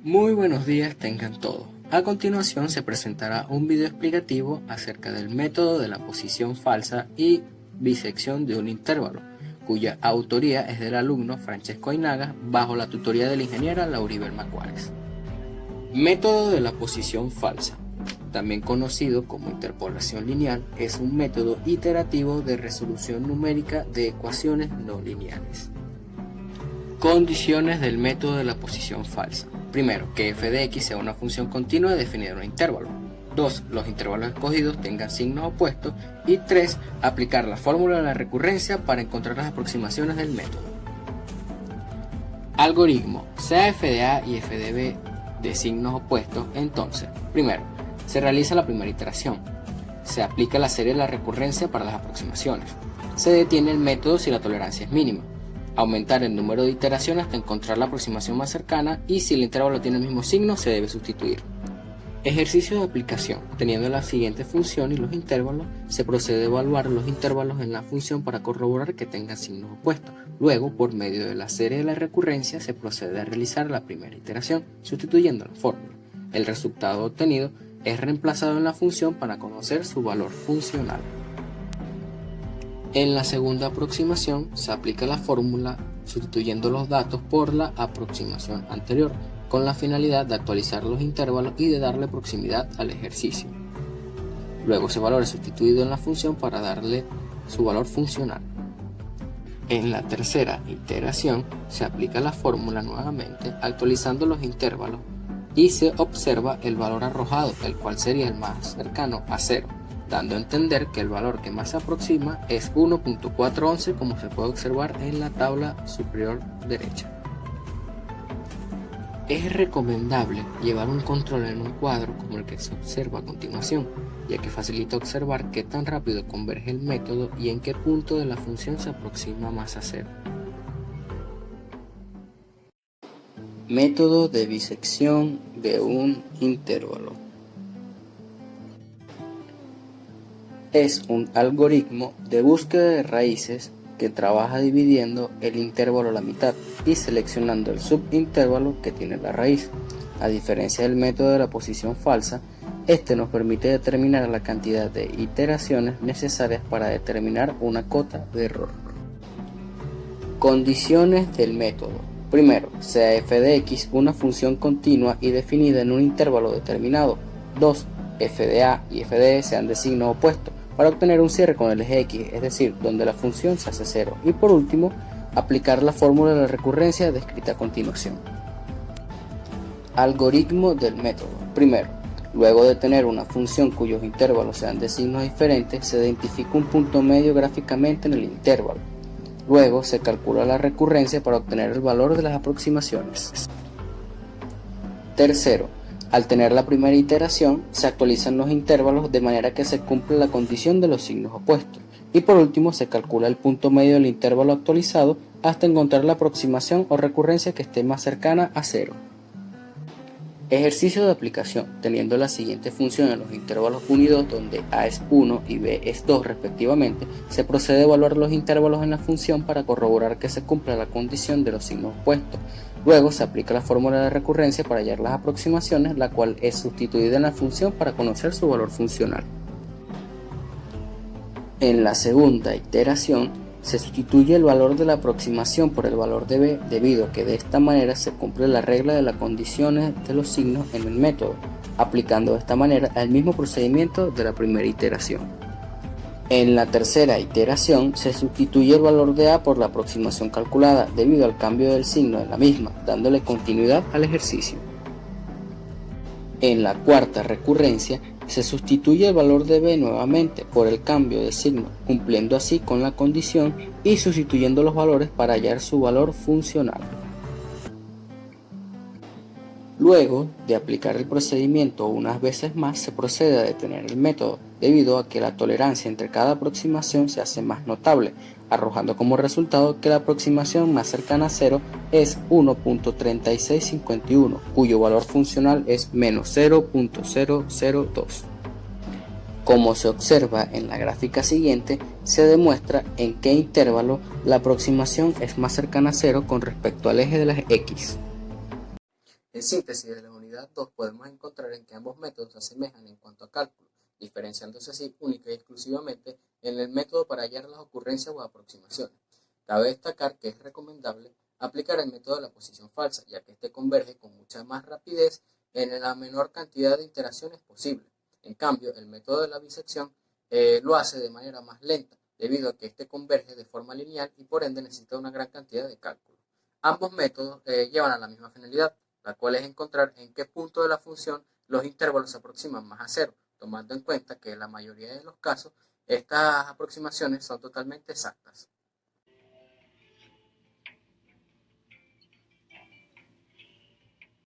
Muy buenos días tengan todos. A continuación se presentará un video explicativo acerca del método de la posición falsa y bisección de un intervalo, cuya autoría es del alumno Francesco Ainaga bajo la tutoría de la ingeniera Lauribel Macuares. Método de la posición falsa, también conocido como interpolación lineal, es un método iterativo de resolución numérica de ecuaciones no lineales. Condiciones del método de la posición falsa. Primero, que f de x sea una función continua definida en un intervalo. 2. Los intervalos escogidos tengan signos opuestos. Y 3. Aplicar la fórmula de la recurrencia para encontrar las aproximaciones del método. Algoritmo. Sea f de a y f de b de signos opuestos, entonces, primero, se realiza la primera iteración. Se aplica la serie de la recurrencia para las aproximaciones. Se detiene el método si la tolerancia es mínima. Aumentar el número de iteraciones hasta encontrar la aproximación más cercana y si el intervalo tiene el mismo signo se debe sustituir. Ejercicio de aplicación. Teniendo la siguiente función y los intervalos, se procede a evaluar los intervalos en la función para corroborar que tengan signos opuestos. Luego, por medio de la serie de la recurrencia, se procede a realizar la primera iteración, sustituyendo la fórmula. El resultado obtenido es reemplazado en la función para conocer su valor funcional. En la segunda aproximación se aplica la fórmula sustituyendo los datos por la aproximación anterior, con la finalidad de actualizar los intervalos y de darle proximidad al ejercicio. Luego ese valor es sustituido en la función para darle su valor funcional. En la tercera iteración se aplica la fórmula nuevamente actualizando los intervalos y se observa el valor arrojado, el cual sería el más cercano a 0. Dando a entender que el valor que más se aproxima es 1.411, como se puede observar en la tabla superior derecha. Es recomendable llevar un control en un cuadro como el que se observa a continuación, ya que facilita observar qué tan rápido converge el método y en qué punto de la función se aproxima más a 0. Método de bisección de un intervalo. Es un algoritmo de búsqueda de raíces que trabaja dividiendo el intervalo a la mitad y seleccionando el subintervalo que tiene la raíz. A diferencia del método de la posición falsa, este nos permite determinar la cantidad de iteraciones necesarias para determinar una cota de error. Condiciones del método. Primero, sea f de x una función continua y definida en un intervalo determinado. 2. F de a y f de e sean de signo opuesto, para obtener un cierre con el eje X, es decir, donde la función se hace 0. Y por último, aplicar la fórmula de la recurrencia descrita a continuación. Algoritmo del método. Primero, luego de tener una función cuyos intervalos sean de signos diferentes, se identifica un punto medio gráficamente en el intervalo. Luego se calcula la recurrencia para obtener el valor de las aproximaciones. Tercero, al tener la primera iteración, se actualizan los intervalos de manera que se cumple la condición de los signos opuestos. Y por último, se calcula el punto medio del intervalo actualizado hasta encontrar la aproximación o recurrencia que esté más cercana a 0. Ejercicio de aplicación. Teniendo la siguiente función en los intervalos 1 y 2, donde a es 1 y b es 2 respectivamente, se procede a evaluar los intervalos en la función para corroborar que se cumpla la condición de los signos opuestos. Luego se aplica la fórmula de recurrencia para hallar las aproximaciones, la cual es sustituida en la función para conocer su valor funcional. En la segunda iteración se sustituye el valor de la aproximación por el valor de b, debido a que de esta manera se cumple la regla de las condiciones de los signos en el método, aplicando de esta manera el mismo procedimiento de la primera iteración. En la tercera iteración se sustituye el valor de a por la aproximación calculada debido al cambio del signo de la misma, dándole continuidad al ejercicio. En la cuarta recurrencia se sustituye el valor de b nuevamente por el cambio de signo, cumpliendo así con la condición y sustituyendo los valores para hallar su valor funcional. Luego de aplicar el procedimiento unas veces más, se procede a detener el método, debido a que la tolerancia entre cada aproximación se hace más notable, arrojando como resultado que la aproximación más cercana a 0 es 1.3651, cuyo valor funcional es menos 0.002. Como se observa en la gráfica siguiente, se demuestra en qué intervalo la aproximación es más cercana a 0 con respecto al eje de las X. En síntesis, de la unidad 2 podemos encontrar en que ambos métodos se asemejan en cuanto a cálculo, diferenciándose así única y exclusivamente en el método para hallar las ocurrencias o aproximaciones. Cabe destacar que es recomendable aplicar el método de la posición falsa, ya que este converge con mucha más rapidez en la menor cantidad de interacciones posible. En cambio, el método de la bisección lo hace de manera más lenta, debido a que este converge de forma lineal y por ende necesita una gran cantidad de cálculo. Ambos métodos llevan a la misma finalidad, la cual es encontrar en qué punto de la función los intervalos se aproximan más a cero, tomando en cuenta que en la mayoría de los casos estas aproximaciones son totalmente exactas.